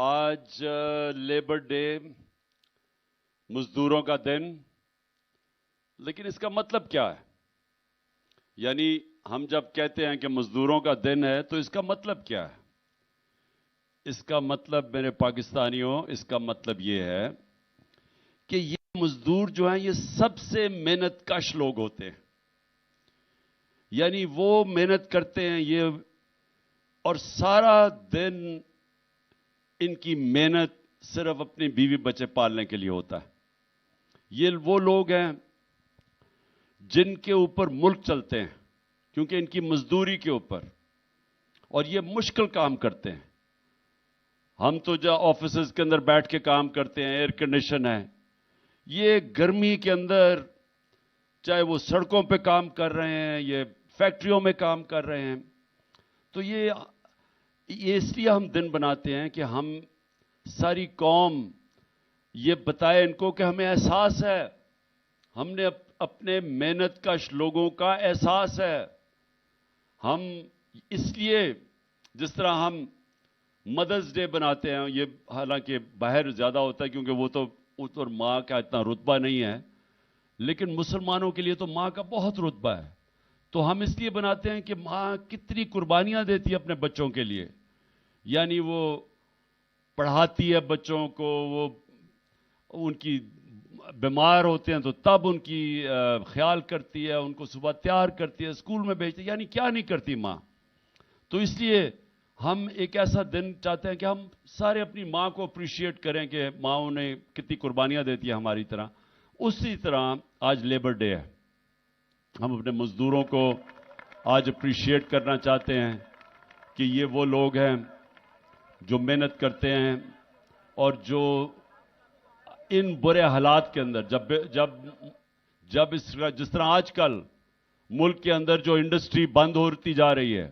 آج labour day, مزدوروں کا دن، لیکن اس کا مطلب کیا ہے؟ یعنی ہم جب کہتے ہیں کہ مزدوروں کا دن ہے تو اس کا مطلب کیا ہے؟ اس کا مطلب میرے پاکستانیوں، اس کا مطلب یہ ہے کہ یہ مزدور جو ہیں یہ سب سے محنت کش لوگ ہوتے ہیں. یعنی وہ محنت کرتے ہیں یہ، اور سارا دن ان کی محنت صرف اپنی بیوی بچے پالنے کے لیے ہوتا ہے. یہ وہ لوگ ہیں جن کے اوپر ملک چلتے ہیں کیونکہ ان کی مزدوری کے اوپر، اور یہ مشکل کام کرتے ہیں. ہم تو جو آفیسز کے اندر بیٹھ کے کام کرتے ہیں، ایئر کنڈیشن ہے، یہ گرمی کے اندر چاہے وہ سڑکوں پہ کام کر رہے ہیں، یہ فیکٹریوں میں کام کر رہے ہیں. تو یہ اس لیے ہم دن بناتے ہیں کہ ہم ساری قوم یہ بتائے ان کو کہ ہمیں احساس ہے، ہم نے اپنے محنت کش لوگوں کا احساس ہے. ہم اس لیے جس طرح ہم مدرس ڈے بناتے ہیں، یہ حالانکہ باہر زیادہ ہوتا ہے کیونکہ وہ تو اور ماں کا اتنا رتبہ نہیں ہے، لیکن مسلمانوں کے لیے تو ماں کا بہت رتبہ ہے. تو ہم اس لیے بناتے ہیں کہ ماں کتنی قربانیاں دیتی ہے اپنے بچوں کے لیے. یعنی وہ پڑھاتی ہے بچوں کو، وہ ان کی بیمار ہوتے ہیں تو تب ان کی خیال کرتی ہے، ان کو صبح تیار کرتی ہے، اسکول میں بھیجتی ہے. یعنی کیا نہیں کرتی ماں. تو اس لیے ہم ایک ایسا دن چاہتے ہیں کہ ہم سارے اپنی ماں کو اپریشیٹ کریں کہ ماں انہیں کتنی قربانیاں دیتی ہے ہماری طرح. اسی طرح آج لیبر ڈے ہے، ہم اپنے مزدوروں کو آج اپریشیٹ کرنا چاہتے ہیں کہ یہ وہ لوگ ہیں جو محنت کرتے ہیں اور جو ان برے حالات کے اندر جب جس طرح آج کل ملک کے اندر جو انڈسٹری بند ہوتی جا رہی ہے،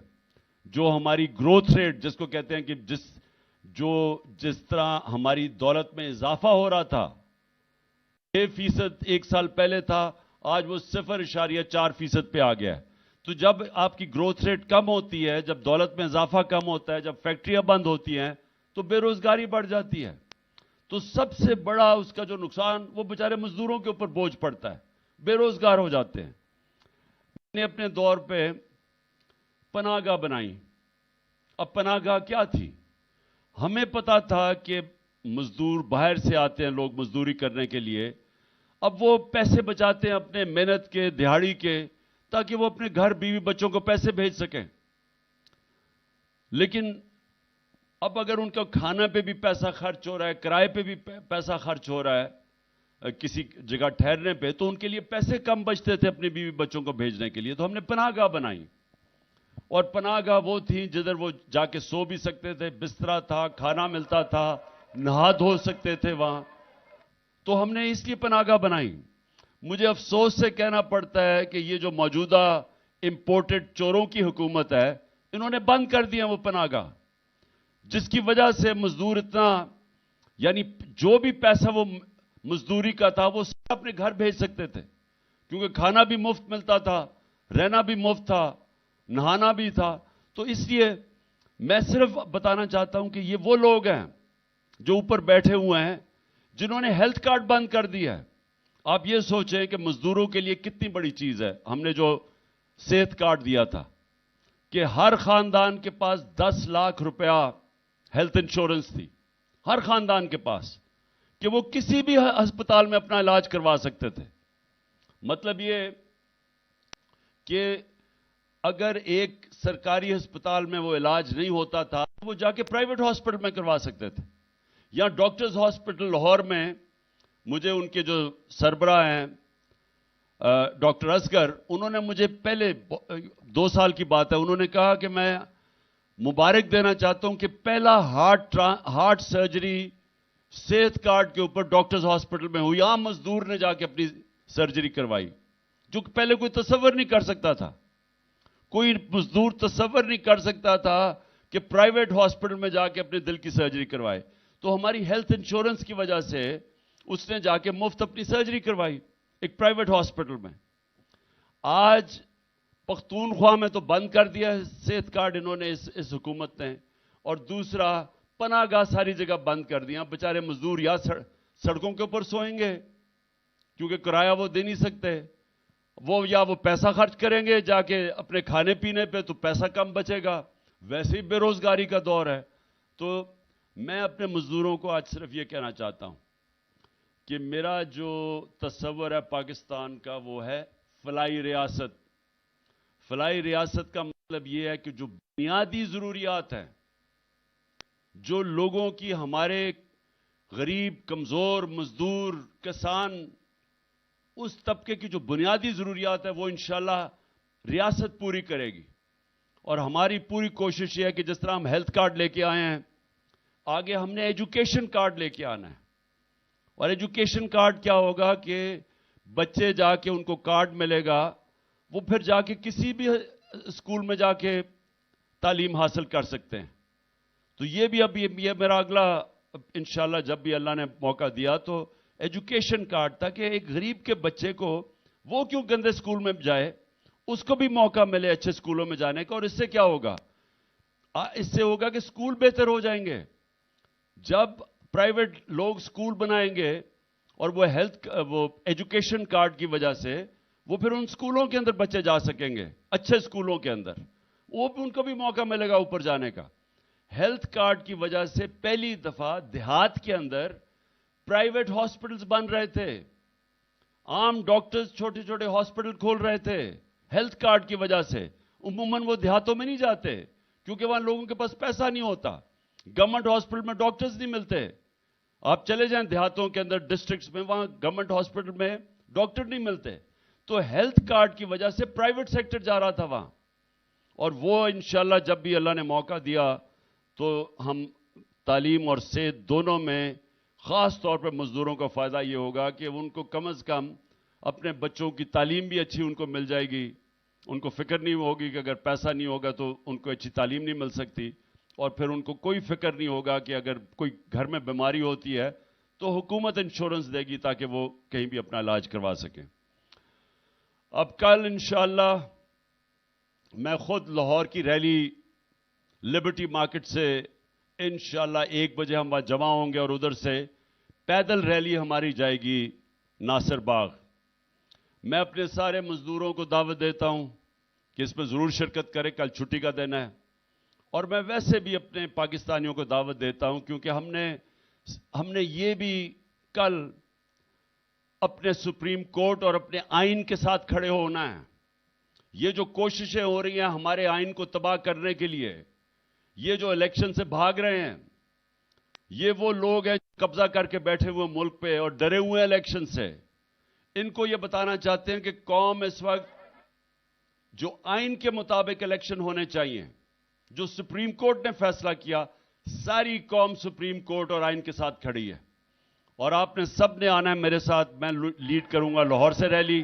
جو ہماری گروتھ ریٹ جس کو کہتے ہیں کہ جس طرح ہماری دولت میں اضافہ ہو رہا تھا، 6% ایک سال پہلے تھا، آج وہ 0.4% پہ آ گیا ہے. تو جب آپ کی گروتھ ریٹ کم ہوتی ہے، جب دولت میں اضافہ کم ہوتا ہے، جب فیکٹریاں بند ہوتی ہیں تو بے روزگاری بڑھ جاتی ہے. تو سب سے بڑا اس کا جو نقصان وہ بیچارے مزدوروں کے اوپر بوجھ پڑتا ہے، بے روزگار ہو جاتے ہیں. میں نے اپنے دور پہ پناہ گاہ بنائی. اب پناہ گاہ کیا تھی؟ ہمیں پتا تھا کہ مزدور باہر سے آتے ہیں لوگ مزدوری کرنے کے لیے، اب وہ پیسے بچاتے ہیں اپنے محنت کے، دہاڑی کے، تاکہ وہ اپنے گھر بیوی بچوں کو پیسے بھیج سکیں. لیکن اب اگر ان کا کھانا پہ بھی پیسہ خرچ ہو رہا ہے، کرائے پہ بھی پیسہ خرچ ہو رہا ہے، کسی جگہ ٹھہرنے پہ، تو ان کے لیے پیسے کم بچتے تھے اپنی بیوی بچوں کو بھیجنے کے لیے. تو ہم نے پناہ گاہ بنائی، اور پناہ گاہ وہ تھی جدھر وہ جا کے سو بھی سکتے تھے، بسترا تھا، کھانا ملتا تھا، نہا دھو سکتے تھے وہاں. تو ہم نے اس لیے پناہ گاہ بنائی. مجھے افسوس سے کہنا پڑتا ہے کہ یہ جو موجودہ امپورٹڈ چوروں کی حکومت ہے، انہوں نے بند کر دیا وہ پناہ گاہ، جس کی وجہ سے مزدور اتنا، یعنی جو بھی پیسہ وہ مزدوری کا تھا وہ سب اپنے گھر بھیج سکتے تھے، کیونکہ کھانا بھی مفت ملتا تھا، رہنا بھی مفت تھا، نہانا بھی تھا. تو اس لیے میں صرف بتانا چاہتا ہوں کہ یہ وہ لوگ ہیں جو اوپر بیٹھے ہوئے ہیں جنہوں نے ہیلتھ کارڈ بند کر دیا ہے. آپ یہ سوچیں کہ مزدوروں کے لیے کتنی بڑی چیز ہے. ہم نے جو صحت کارڈ دیا تھا کہ ہر خاندان کے پاس 10 لاکھ روپیہ ہیلتھ انشورنس تھی، ہر خاندان کے پاس، کہ وہ کسی بھی ہسپتال میں اپنا علاج کروا سکتے تھے. مطلب یہ کہ اگر ایک سرکاری ہسپتال میں وہ علاج نہیں ہوتا تھا، وہ جا کے پرائیویٹ ہاسپٹل میں کروا سکتے تھے. یا ڈاکٹرز ہاسپٹل لاہور میں مجھے ان کے جو سربراہ ہیں ڈاکٹر اصغر، انہوں نے مجھے پہلے 2 سال کی بات ہے، انہوں نے کہا کہ میں مبارک دینا چاہتا ہوں کہ پہلا ہارٹ سرجری صحت کارڈ کے اوپر ڈاکٹرز ہاسپٹل میں ہوئی. عام مزدور نے جا کے اپنی سرجری کروائی، جو کہ پہلے کوئی تصور نہیں کر سکتا تھا. کوئی مزدور تصور نہیں کر سکتا تھا کہ پرائیویٹ ہاسپٹل میں جا کے اپنے دل کی سرجری کروائے. تو ہماری ہیلتھ انشورنس کی وجہ سے اس نے جا کے مفت اپنی سرجری کروائی ایک پرائیویٹ ہاسپٹل میں. آج پختونخوا میں تو بند کر دیا ہے صحت کارڈ انہوں نے، اس حکومت نے. اور دوسرا پناہ گاہ ساری جگہ بند کر دیا. بیچارے مزدور یا سڑکوں کے اوپر سوئیں گے کیونکہ کرایہ وہ دے نہیں سکتے, یا وہ پیسہ خرچ کریں گے جا کے اپنے کھانے پینے پہ, تو پیسہ کم بچے گا. ویسے ہی بے روزگاری کا دور ہے. تو میں اپنے مزدوروں کو آج صرف یہ کہنا چاہتا ہوں کہ میرا جو تصور ہے پاکستان کا وہ ہے فلاحی ریاست. فلاحی ریاست کا مطلب یہ ہے کہ جو بنیادی ضروریات ہیں, جو لوگوں کی, ہمارے غریب, کمزور, مزدور, کسان, اس طبقے کی جو بنیادی ضروریات ہے وہ انشاءاللہ ریاست پوری کرے گی. اور ہماری پوری کوشش یہ ہے کہ جس طرح ہم ہیلتھ کارڈ لے کے آئے ہیں, آگے ہم نے ایجوکیشن کارڈ لے کے آنا ہے. اور ایجوکیشن کارڈ کیا ہوگا کہ بچے جا کے ان کو کارڈ ملے گا, وہ پھر جا کے کسی بھی اسکول میں جا کے تعلیم حاصل کر سکتے ہیں. تو یہ بھی اب یہ میرا اگلا انشاءاللہ جب بھی اللہ نے موقع دیا تو ایجوکیشن کارڈ تھا کہ ایک غریب کے بچے کو وہ کیوں گندے اسکول میں جائے, اس کو بھی موقع ملے اچھے اسکولوں میں جانے کا. اور اس سے کیا ہوگا؟ اس سے ہوگا کہ اسکول بہتر ہو جائیں گے. جب پرائیویٹ لوگ اسکول بنائیں گے اور وہ ایجوکیشن کارڈ کی وجہ سے وہ پھر ان اسکولوں کے اندر بچے جا سکیں گے, اچھے اسکولوں کے اندر, وہ ان کو بھی موقع ملے گا اوپر جانے کا. ہیلتھ کارڈ کی وجہ سے پہلی دفعہ دیہات کے اندر پرائیویٹ ہاسپٹلز بن رہے تھے, عام ڈاکٹرز چھوٹے چھوٹے ہاسپٹل کھول رہے تھے ہیلتھ کارڈ کی وجہ سے. عموماً وہ دیہاتوں میں نہیں جاتے کیونکہ وہاں لوگوں کے پاس پیسہ نہیں ہوتا, گورنمنٹ ہاسپٹل میں ڈاکٹرز نہیں ملتے. آپ چلے جائیں دیہاتوں کے اندر ڈسٹرکٹس میں, وہاں گورنمنٹ ہاسپٹل میں ڈاکٹر نہیں ملتے. تو ہیلتھ کارڈ کی وجہ سے پرائیویٹ سیکٹر جا رہا تھا وہاں. اور وہ انشاءاللہ جب بھی اللہ نے موقع دیا تو ہم تعلیم اور صحت دونوں میں, خاص طور پہ مزدوروں کا فائدہ یہ ہوگا کہ ان کو کم از کم اپنے بچوں کی تعلیم بھی اچھی ان کو مل جائے گی. ان کو فکر نہیں ہوگی کہ اگر پیسہ نہیں ہوگا تو ان کو اچھی تعلیم نہیں مل سکتی. اور پھر ان کو کوئی فکر نہیں ہوگا کہ اگر کوئی گھر میں بیماری ہوتی ہے تو حکومت انشورنس دے گی تاکہ وہ کہیں بھی اپنا علاج کروا سکیں. اب کل انشاءاللہ میں خود لاہور کی ریلی لبرٹی مارکیٹ سے انشاءاللہ 1 بجے ہم وہاں جمع ہوں گے, اور ادھر سے پیدل ریلی ہماری جائے گی ناصر باغ. میں اپنے سارے مزدوروں کو دعوت دیتا ہوں کہ اس میں ضرور شرکت کریں, کل چھٹی کا دن ہے. اور میں ویسے بھی اپنے پاکستانیوں کو دعوت دیتا ہوں کیونکہ ہم نے یہ بھی کل اپنے سپریم کورٹ اور اپنے آئین کے ساتھ کھڑے ہونا ہے. یہ جو کوششیں ہو رہی ہیں ہمارے آئین کو تباہ کرنے کے لیے, یہ جو الیکشن سے بھاگ رہے ہیں, یہ وہ لوگ ہیں قبضہ کر کے بیٹھے ہوئے ملک پہ اور ڈرے ہوئے ہیں الیکشن سے. ان کو یہ بتانا چاہتے ہیں کہ قوم اس وقت جو آئین کے مطابق الیکشن ہونے چاہیے, جو سپریم کورٹ نے فیصلہ کیا, ساری قوم سپریم کورٹ اور آئین کے ساتھ کھڑی ہے. اور آپ نے سب نے آنا ہے میرے ساتھ. میں لیڈ کروں گا لاہور سے ریلی.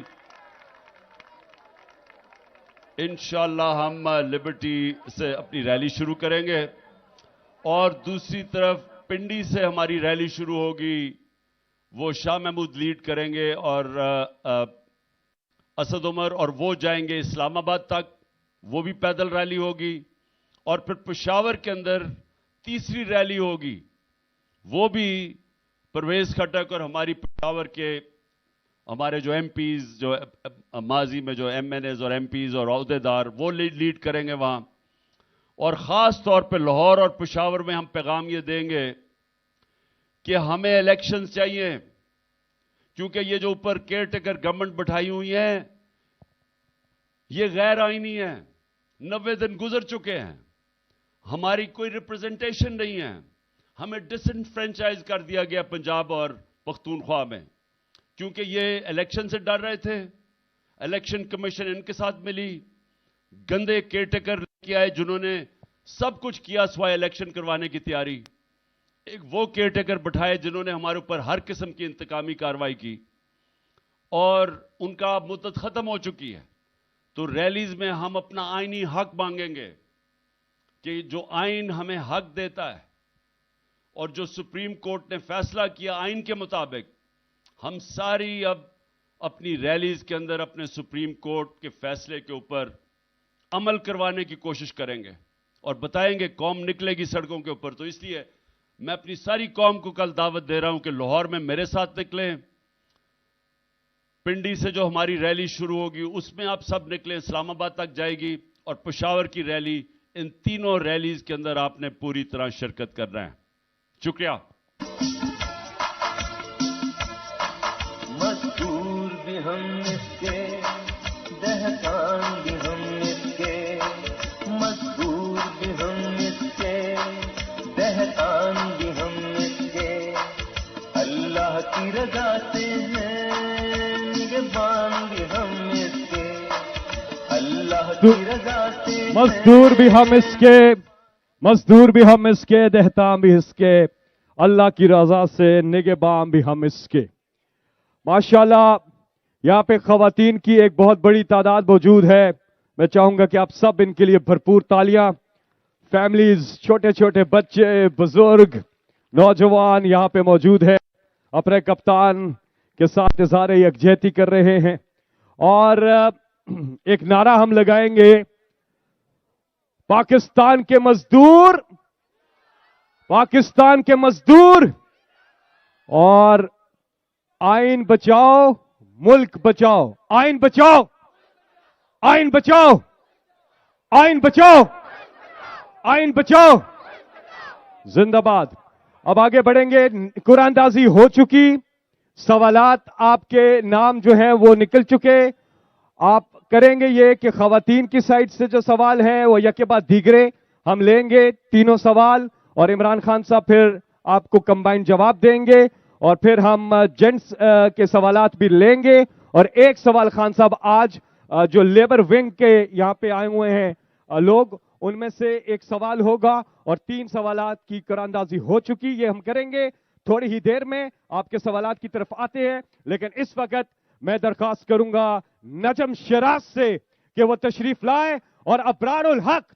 انشاءاللہ ہم لبرٹی سے اپنی ریلی شروع کریں گے اور دوسری طرف پنڈی سے ہماری ریلی شروع ہوگی, وہ شاہ محمود لیڈ کریں گے اور اسد عمر, اور وہ جائیں گے اسلام آباد تک, وہ بھی پیدل ریلی ہوگی. اور پھر پشاور کے اندر تیسری ریلی ہوگی, وہ بھی پرویز خٹک اور ہماری پشاور کے ہمارے جو ایم پیز, جو ماضی میں جو ایم این ایز اور ایم پیز اور عہدیدار, وہ لیڈ کریں گے وہاں. اور خاص طور پہ لاہور اور پشاور میں ہم پیغام یہ دیں گے کہ ہمیں الیکشنز چاہیے, کیونکہ یہ جو اوپر کیئر ٹیکر گورنمنٹ بٹھائی ہوئی ہیں یہ غیر آئینی ہے. 90 دن گزر چکے ہیں, ہماری کوئی ریپرزنٹیشن نہیں ہے. ہمیں ڈس انفرینچائز کر دیا گیا پنجاب اور پختونخوا میں, کیونکہ یہ الیکشن سے ڈر رہے تھے. الیکشن کمیشن ان کے ساتھ ملی, گندے کیئر ٹیکر لے کے آئے جنہوں نے سب کچھ کیا سوائے الیکشن کروانے کی تیاری. ایک وہ کیئر ٹیکر بٹھائے جنہوں نے ہمارے اوپر ہر قسم کی انتقامی کارروائی کی, اور ان کا مدت ختم ہو چکی ہے. تو ریلیز میں ہم اپنا آئینی حق مانگیں گے کہ جو آئین ہمیں حق دیتا ہے اور جو سپریم کورٹ نے فیصلہ کیا آئین کے مطابق, ہم ساری اب اپنی ریلیز کے اندر اپنے سپریم کورٹ کے فیصلے کے اوپر عمل کروانے کی کوشش کریں گے اور بتائیں گے قوم نکلے گی سڑکوں کے اوپر. تو اس لیے میں اپنی ساری قوم کو کل دعوت دے رہا ہوں کہ لاہور میں میرے ساتھ نکلیں، پنڈی سے جو ہماری ریلی شروع ہوگی اس میں آپ سب نکلیں، اسلام آباد تک جائے گی، اور پشاور کی ریلی، ان تینوں ریلیز کے اندر آپ نے پوری طرح شرکت کرنا ہے۔ شکریہ۔ مزدور بھی ہم اس کے، دہقان بھی ہم اس کے، مزدور بھی ہم اس کے، دہقان بھی ہم اس کے، اللہ کی رضا سے ہیں نگہبان بھی ہم اس کے، اللہ کی رضا سے ہیں۔ مزدور بھی ہم اس کے، مزدور بھی ہم اس کے، دہقان بھی اس کے، اللہ کی رضا سے نگہبان بھی ہم اس کے۔ ماشاءاللہ یہاں پہ خواتین کی ایک بہت بڑی تعداد موجود ہے، میں چاہوں گا کہ آپ سب ان کے لیے بھرپور تالیاں۔ فیملیز، چھوٹے چھوٹے بچے، بزرگ، نوجوان یہاں پہ موجود ہیں، اپنے کپتان کے ساتھ اظہار یکجہتی کر رہے ہیں، اور ایک نعرہ ہم لگائیں گے، پاکستان کے مزدور، پاکستان کے مزدور، اور آئین بچاؤ ملک بچاؤ، آئین بچاؤ، آئین بچاؤ، آئین بچاؤ، آئین بچاؤ، زندہ باد۔ اب آگے بڑھیں گے، قرآن دازی ہو چکی، سوالات آپ کے نام جو ہیں وہ نکل چکے۔ آپ کریں گے یہ کہ خواتین کی سائٹ سے جو سوال ہیں وہ یک بعد دیگرے ہم لیں گے، تینوں سوال، اور عمران خان صاحب پھر آپ کو کمبائن جواب دیں گے، اور پھر ہم جینٹس کے سوالات بھی لیں گے، اور ایک سوال خان صاحب آج جو لیبر ونگ کے یہاں پہ آئے ہوئے ہیں لوگ، ان میں سے ایک سوال ہوگا، اور 3 سوالات کی قراردادی ہو چکی، یہ ہم کریں گے تھوڑی ہی دیر میں۔ آپ کے سوالات کی طرف آتے ہیں، لیکن اس وقت میں درخواست کروں گا نجم شیراز سے کہ وہ تشریف لائے اور ابرار الحق